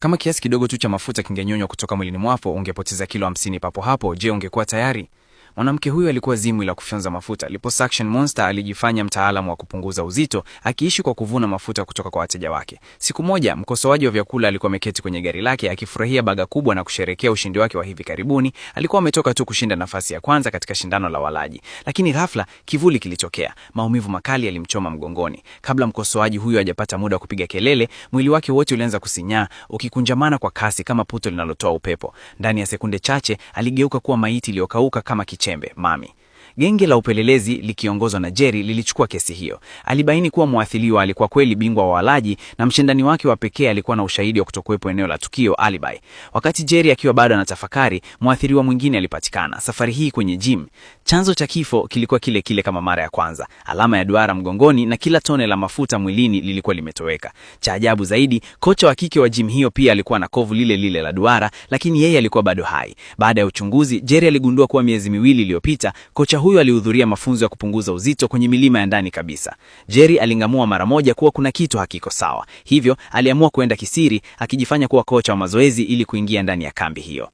Kama kiasi kidogo tu cha mafuta kingenyonywa kutoka mwilini mwako, ungepoteza kilo 50 papo hapo. Je, ungekuwa tayari? Mwanamke huyu alikuwa zimwi la kufyonza mafuta. Liposuction Monster alijifanya mtaalamu wa kupunguza uzito, akiishi kwa kuvuna mafuta kutoka kwa wateja wake. Siku moja, mkosoaji wa vyakula alikuwa ameketi kwenye gari lake akifurahia baga kubwa na kusherehekea ushindi wake wa hivi karibuni. Alikuwa ametoka tu kushinda nafasi ya kwanza katika shindano la walaji. Lakini ghafla kivuli kilitokea. Maumivu makali yalimchoma mgongoni. Kabla mkosoaji huyu hajapata muda wa kupiga kelele, mwili wake wote ulianza kusinyaa, ukikunjamana kwa kasi kama puto linalotoa upepo. Ndani ya sekunde chache aligeuka kuwa maiti iliyokauka kama chembe, mami. Genge la upelelezi likiongozwa na Jerry lilichukua kesi hiyo. Alibaini kuwa mwathiriwa alikuwa kweli bingwa wa walaji na mshindani wake wa pekee alikuwa na ushahidi wa kutokuwepo eneo la tukio, alibi. Wakati Jerry akiwa bado anatafakari, mwathiriwa mwingine alipatikana, safari hii kwenye gym. Chanzo cha kifo kilikuwa kile kile kama mara ya kwanza. Alama ya duara mgongoni na kila tone la mafuta mwilini lilikuwa limetoweka. Cha ajabu zaidi, kocha wa kike wa gym hiyo pia alikuwa na kovu lile lile la duara, lakini yeye alikuwa bado hai. Baada ya uchunguzi, Jerry aligundua kuwa miezi 2 iliyopita, kocha huyo alihudhuria mafunzo ya kupunguza uzito kwenye milima ya ndani kabisa. Jerry alingamua mara moja kuwa kuna kitu hakiko sawa. Hivyo aliamua kwenda kisiri, akijifanya kuwa kocha wa mazoezi ili kuingia ndani ya kambi hiyo.